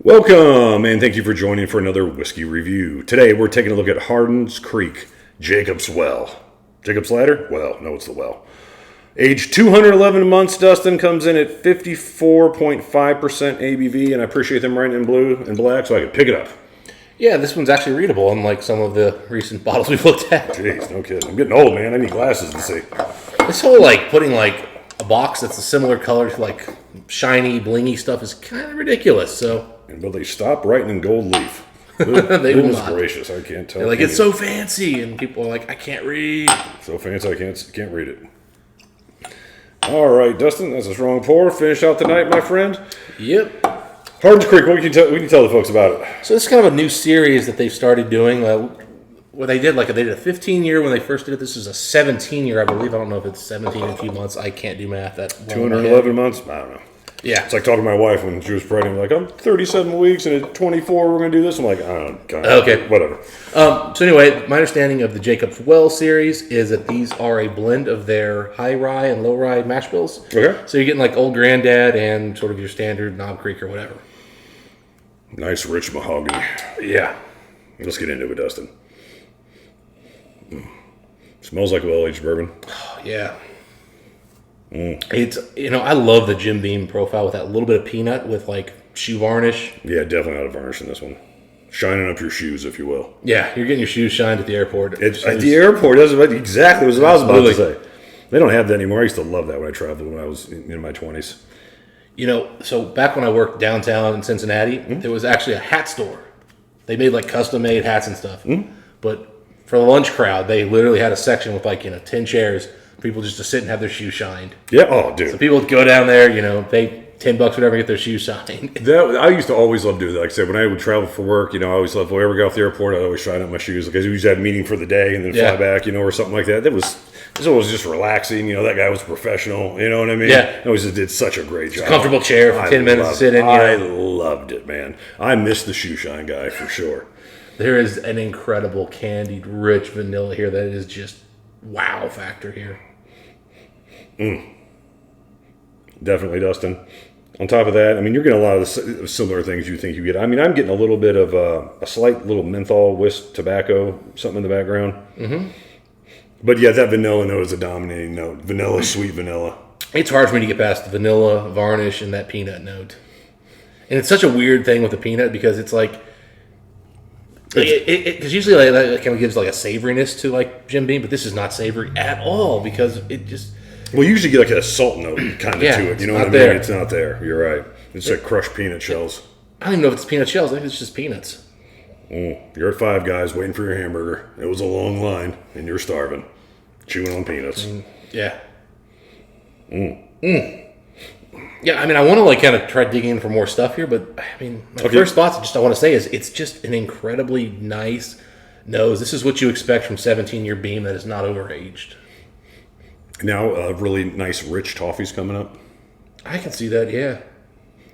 Welcome, and thank you for joining for another whiskey review. Today, we're taking a look at Hardin's Creek Jacob's Well. Jacob's Ladder? Well, no, it's the well. Age 211 months, Dustin, comes in at 54.5% ABV, and I appreciate them writing in blue and black so I could pick it up. Yeah, this one's actually readable, unlike some of the recent bottles we've looked at. Jeez, no kidding. I'm getting old, man. I need glasses to see. This whole, putting, a box that's a similar color to, shiny, blingy stuff is kind of ridiculous, so... And will they stop writing in gold leaf? They will Goodness not. gracious, I can't tell. They're like, it's so fancy, and people are like, I can't read. So fancy, I can't read it. All right, Dustin, that's a strong pour. Finish out the night, my friend. Yep. Hardin's Creek, what can you tell the folks about it? So this is kind of a new series that they've started doing. What they did, they did a 15-year when they first did it. This is a 17-year, I believe. I don't know if it's 17 in a few months. I can't do math. 211 months? I don't know. Yeah. It's like talking to my wife when she was pregnant. Like, I'm 37 weeks, and at 24, we're going to do this. I'm like, okay. Whatever. So anyway, my understanding of the Jacob's Well series is that these are a blend of their high rye and low rye mash bills. Okay. So you're getting Old Granddad and sort of your standard Knob Creek or whatever. Nice, rich mahogany. Yeah. Let's get into it, Dustin. Smells like well-aged bourbon. Oh, yeah. It's, I love the Jim Beam profile with that little bit of peanut with shoe varnish. Yeah, definitely not a varnish in this one. Shining up your shoes, if you will. Yeah, you're getting your shoes shined at the airport. At the airport, that's exactly what I was about to say. They don't have that anymore. I used to love that when I traveled when I was in my 20s. So back when I worked downtown in Cincinnati, there was actually a hat store. They made custom-made hats and stuff. But for the lunch crowd, they literally had a section with 10 chairs. People just to sit and have their shoes shined. Yeah, oh, dude. So people would go down there, pay $10, whatever, get their shoes shined. I used to always love doing that. Like I said, when I would travel for work, I always loved, whenever I got off the airport, I'd always shine up my shoes. Because we usually had a meeting for the day and then fly back, or something like that. It was always just relaxing. That guy was professional. You know what I mean? Yeah. He always just did such a great job. Comfortable chair for 10 minutes to sit in. I loved it, man. I missed the shoe shine guy for sure. There is an incredible candied, rich vanilla here that is just wow factor here. Definitely, Dustin. On top of that, you're getting a lot of the similar things you think you get. I'm getting a little bit of a slight little menthol whisk tobacco, something in the background. Mm-hmm. But yeah, that vanilla note is a dominating note. Vanilla, sweet vanilla. It's hard for me to get past the vanilla, varnish, and that peanut note. And it's such a weird thing with the peanut because it's because usually that kind of gives a savoriness to Jim Beam, but this is not savory at all because it just... Well, you usually get a salt note kind of to it. You know what I mean? There. It's not there. You're right. It's crushed peanut shells. I don't even know if it's peanut shells. I think it's just peanuts. You're at Five Guys waiting for your hamburger. It was a long line, and you're starving. Chewing on peanuts. Yeah. Yeah, I want to kind of try digging in for more stuff here, but my first thoughts I want to say is it's just an incredibly nice nose. This is what you expect from 17-year Beam that is not overaged. Now, really nice, rich toffees coming up. I can see that, yeah.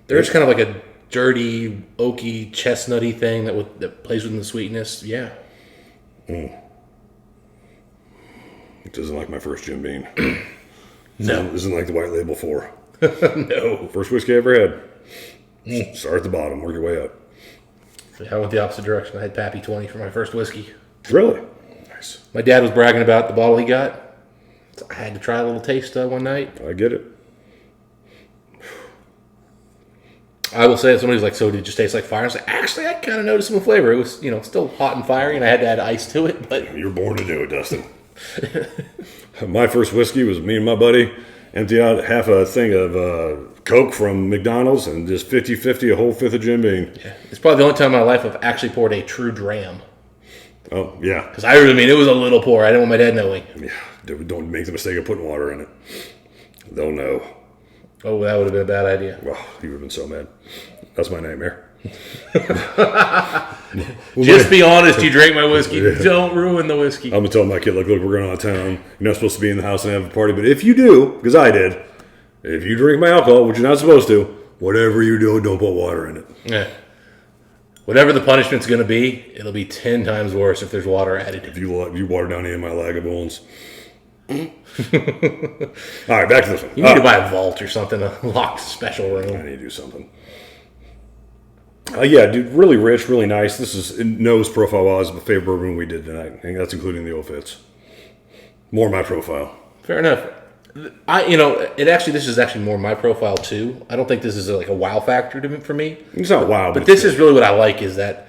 There's kind of a dirty, oaky, chestnutty thing that plays within the sweetness. Yeah. It doesn't like my first Jim Beam. No. It isn't like the White Label 4. No. First whiskey I ever had. Start at the bottom, work your way up. I went the opposite direction. I had Pappy 20 for my first whiskey. Really? Nice. My dad was bragging about the bottle he got. So I had to try a little taste one night. I get it. I will say that somebody's so did it just taste like fire? I was like, actually, I kind of noticed some flavor. It was, still hot and fiery, and I had to add ice to it. But you're born to do it, Dustin. My first whiskey was me and my buddy empty out half a thing of Coke from McDonald's and just 50-50 a whole fifth of Jim Beam. Yeah. It's probably the only time in my life I've actually poured a true dram. Oh, yeah. Because I really it was a little pour. I didn't want my dad knowing. Yeah. Don't make the mistake of putting water in it. They'll know. Oh, that would have been a bad idea. Well, he would have been so mad. That's my nightmare. Just be honest, you drank my whiskey. Yeah. Don't ruin the whiskey. I'm going to tell my kid, look, we're going out of town. You're not supposed to be in the house and have a party. But if you do, because I did, if you drink my alcohol, which you're not supposed to, whatever you do, don't put water in it. Yeah. Whatever the punishment's going to be, it'll be 10 times worse if there's water added. If you water down any of my Lagavulins. All right, back to this one. You need to buy a vault or something, a locked special room. I need to do something. Yeah, dude, really rich, really nice. This is nose profile wise my favorite bourbon we did tonight. I think that's including the old fits. More my profile. Fair enough. This is actually more my profile too. I don't think this is like a wow factor for me. It's not wow, but this is really what I like is that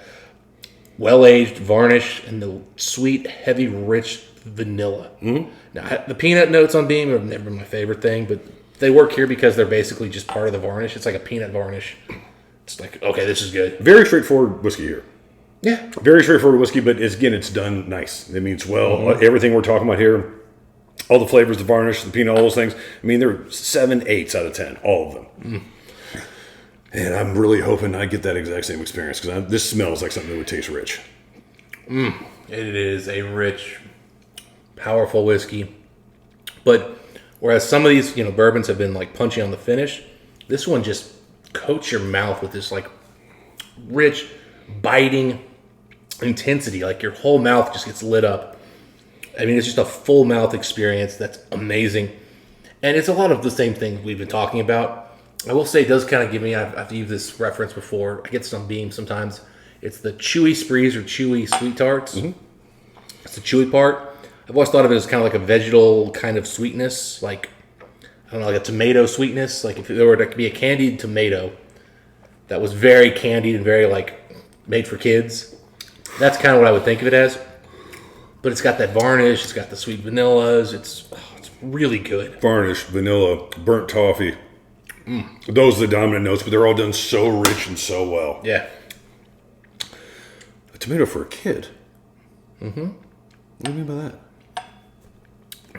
well-aged varnish and the sweet, heavy, rich vanilla. Mm-hmm. Now, the peanut notes on Beam have never been my favorite thing, but they work here because they're basically just part of the varnish. It's like a peanut varnish. It's like, okay, this is good. Very straightforward whiskey here. Yeah. Very straightforward whiskey, but it's done nice. It means, everything we're talking about here, all the flavors, the varnish, the peanut, all those things, I mean, they're 7, 8 out of 10, all of them. Mm. And I'm really hoping I get that exact same experience because this smells like something that would taste rich. It is a rich, powerful whiskey. But whereas some of these, bourbons have been like punchy on the finish, this one just coats your mouth with this like rich, biting intensity. Like your whole mouth just gets lit up. I mean, it's just a full mouth experience that's amazing. And it's a lot of the same things we've been talking about. I will say it does kind of give me, I've used this reference before. I get some Beam sometimes. It's the chewy sprees or chewy sweet tarts. Mm-hmm. It's the chewy part. I've always thought of it as kind of like a vegetal kind of sweetness, like, I don't know, like a tomato sweetness. Like if there were to be a candied tomato that was very candied and very like made for kids, that's kind of what I would think of it as. But it's got that varnish, it's got the sweet vanillas, it's really good. Varnish, vanilla, burnt toffee. Those are the dominant notes, but they're all done so rich and so well. Yeah. A tomato for a kid? Mm-hmm. What do you mean by that?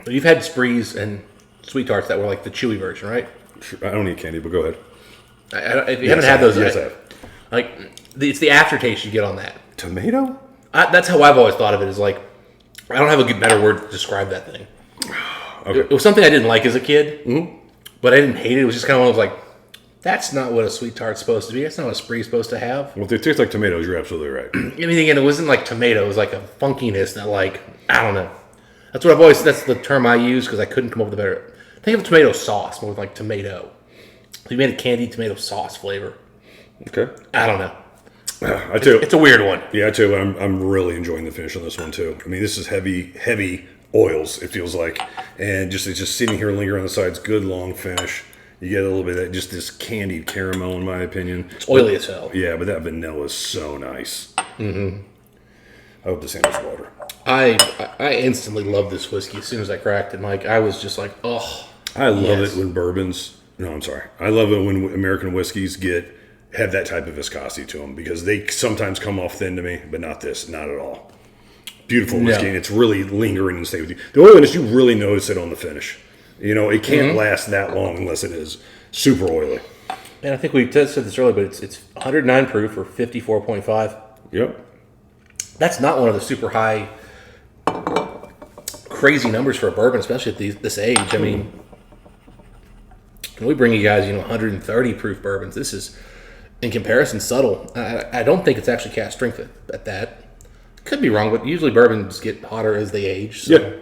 But you've had sprees and sweet tarts that were like the chewy version, right? Sure. I don't eat candy, but go ahead. If you haven't had those, yes, I have. Like, it's the aftertaste you get on that. Tomato? That's how I've always thought of it, is like, I don't have a better word to describe that thing. Okay. It was something I didn't like as a kid, but I didn't hate it. It was just kind of like, that's not what a sweet tart's supposed to be. That's not what a spree's supposed to have. Well, if they taste like tomatoes, you're absolutely right. I mean, again, it wasn't like tomato. It was like a funkiness that, like, I don't know. That's what that's the term I use because I couldn't come up with a better. Think of tomato sauce more like tomato. You made a candied tomato sauce flavor. Okay. I don't know. It's a weird one. Yeah, I tell you what, I'm really enjoying the finish on this one too. I mean, this is heavy oils. It feels like, and it's just sitting here lingering on the sides. Good long finish. You get a little bit of that, just this candied caramel, in my opinion. It's oily as hell. Yeah, but that vanilla is so nice. Mm-hmm. I hope this handles water. I instantly loved this whiskey as soon as I cracked it, Mike. I was just like, oh. I love it when bourbons. No, I'm sorry. I love it when American whiskeys have that type of viscosity to them because they sometimes come off thin to me, but not this, not at all. Beautiful whiskey, and it's really lingering and stay with you. The only one is you really notice it on the finish. It can't last that long unless it is super oily. And I think we said this earlier, but it's 109 proof or 54.5. Yep. That's not one of the super high, crazy numbers for a bourbon, especially at this age. I mean, when we bring you guys, 130 proof bourbons, this is, in comparison, subtle. I don't think it's actually cast strength at that. Could be wrong, but usually bourbons get hotter as they age. So yeah.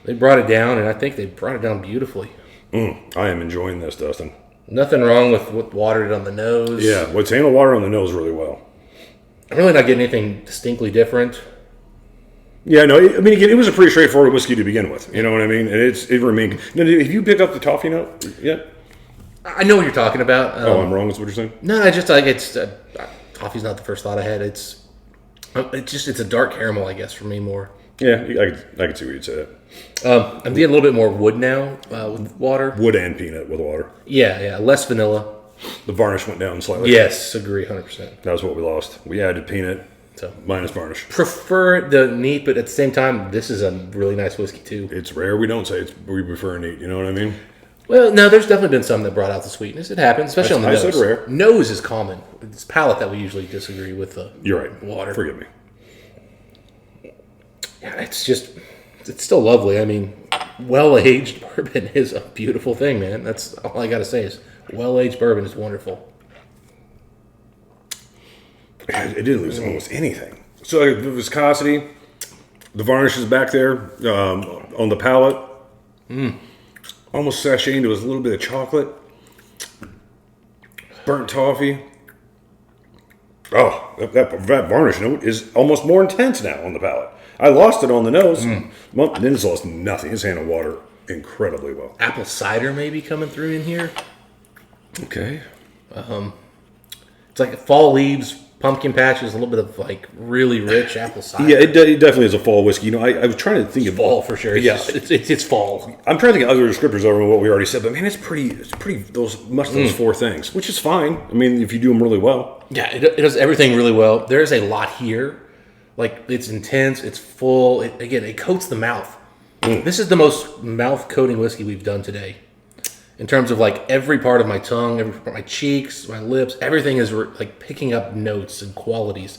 They brought it down, and I think they brought it down beautifully. I am enjoying this, Dustin. Nothing wrong with what watered it on the nose. Yeah, what's handled water on the nose really well. I'm really not getting anything distinctly different. Yeah, no, I mean, again, it was a pretty straightforward whiskey to begin with. You know what I mean? And it remained. Now, have you picked up the toffee note yet? I know what you're talking about. I'm wrong. Is what you're saying? No, I just like it's toffee's not the first thought I had. It's a dark caramel, I guess, for me more. Yeah, I can see where you'd say that. I'm getting a little bit more wood now with water. Wood and peanut with water. Yeah, less vanilla. The varnish went down slightly. Yes, agree, 100%. That was what we lost. We added peanut, so minus varnish. Prefer the neat, but at the same time, this is a really nice whiskey too. It's rare. We don't say we prefer neat. You know what I mean? Well, no, there's definitely been some that brought out the sweetness. It happens, especially on the nose. I said rare. Nose is common. It's palate that we usually disagree with the You're right. Water. Forgive me. Yeah, it's still lovely. I mean, well-aged bourbon is a beautiful thing, man. That's all I got to say is well-aged bourbon is wonderful. It didn't lose almost anything. So the viscosity, the varnish is back there on the palate. Almost sashaying into a little bit of chocolate. Burnt toffee. Oh, that varnish note is almost more intense now on the palate. I lost it on the nose. Well, Nin's lost nothing. His handled water incredibly well. Apple cider maybe coming through in here. Okay. It's like fall leaves, pumpkin patches, a little bit of like really rich apple cider. Yeah, it definitely is a fall whiskey. I was trying to think of Fall for sure. It's fall. I'm trying to think of other descriptors over what we already said, but man, it's pretty. Those 4 things, which is fine. I mean, if you do them really well. Yeah, it does everything really well. There's a lot here. Like, it's intense, it's full. It coats the mouth. This is the most mouth-coating whiskey we've done today. In terms of, like, every part of my tongue, every part of my cheeks, my lips, everything is, like, picking up notes and qualities.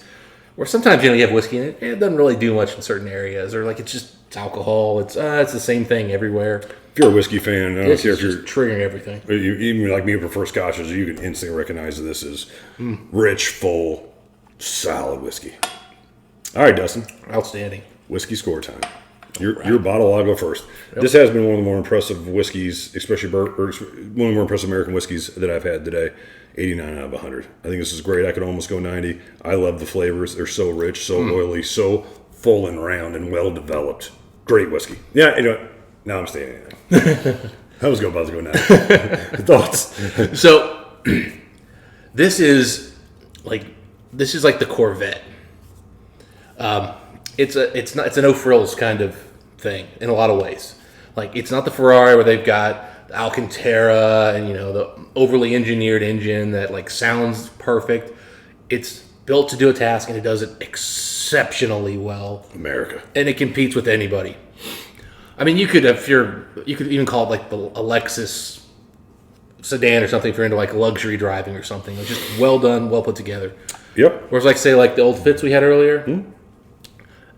Where sometimes, you have whiskey and it doesn't really do much in certain areas. Or, like, it's alcohol. It's the same thing everywhere. If you're a whiskey fan, I don't care if you're triggering everything. Even like me who prefer scotches, you can instantly recognize that this is rich, full, solid whiskey. All right, Dustin. Outstanding. Whiskey score time. Your bottle, I'll go first. Yep. This has been one of the more impressive whiskeys, especially one of the more impressive American whiskeys that I've had today. 89 out of 100. I think this is great. I could almost go 90. I love the flavors. They're so rich, so oily, so full and round and well developed. Great whiskey. Yeah, now I'm staying in. I was about to go 90. Thoughts? So, this is like the Corvette. It's a no frills kind of thing in a lot of ways. Like, it's not the Ferrari where they've got the Alcantara and the overly engineered engine that like sounds perfect. It's built to do a task and it does it exceptionally well. America. And it competes with anybody. I mean, you could even call it like a Lexus sedan or something if you're into like luxury driving or something. It's just well done, well put together. Yep. Whereas like say like the old Fitz we had earlier,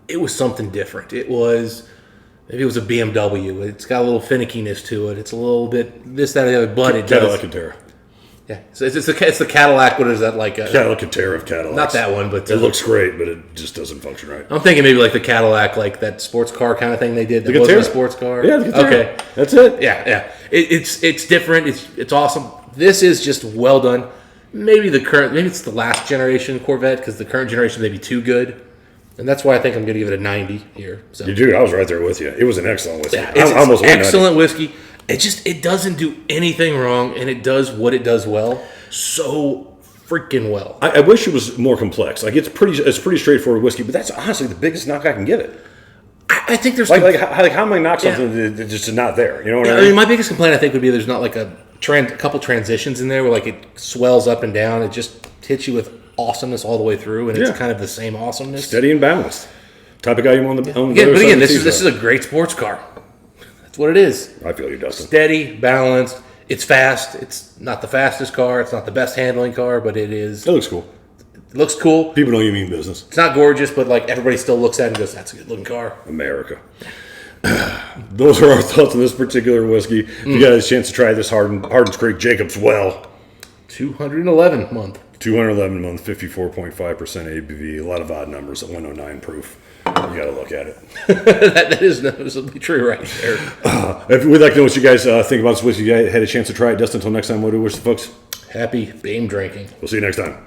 it was something different. Maybe it was a BMW. It's got a little finickiness to it. It's a little bit this, that, or the other, but it does. Cadillac. Yeah, so it's the Cadillac. What is that like? Cadillac of Cadillacs. Not that one, but it looks great, but it just doesn't function right. I'm thinking maybe like the Cadillac, like that sports car kind of thing they did. That wasn't a sports car. Yeah, the Catera. Okay, that's it. Yeah. It's different. It's awesome. This is just well done. Maybe it's the last generation Corvette because the current generation may be too good. And that's why I think I'm going to give it a 90 here. So. Dude, I was right there with you. It was an excellent whiskey. Yeah, it's excellent whiskey. It doesn't do anything wrong, and it does what it does well so freaking well. I wish it was more complex. Like it's pretty straightforward whiskey, but that's honestly the biggest knock I can give it. I think there's how am I knock something that just is not there? You know what I mean? I mean, my biggest complaint I think would be there's not like a couple transitions in there where like it swells up and down. It just hits you with awesomeness all the way through, and it's kind of the same awesomeness. Steady and balanced. Type of guy you want on the But again, this is a great sports car. That's what it is. I feel you, Dustin. Steady, balanced. It's fast. It's not the fastest car. It's not the best handling car, but it is. It looks cool. It looks cool. People know you mean business. It's not gorgeous, but like everybody still looks at it and goes, "That's a good looking car." America. Those are our thoughts on this particular whiskey. If you got a chance to try this Hardin's Creek Jacob's Well. 211 month. 211 month, 54.5% ABV. A lot of odd numbers at 109 proof. You got to look at it. that is noticeably true right there. If we'd like to know what you guys think about this whiskey, you had a chance to try it. Dustin, until next time, what do we wish the folks? Happy BAME drinking. We'll see you next time.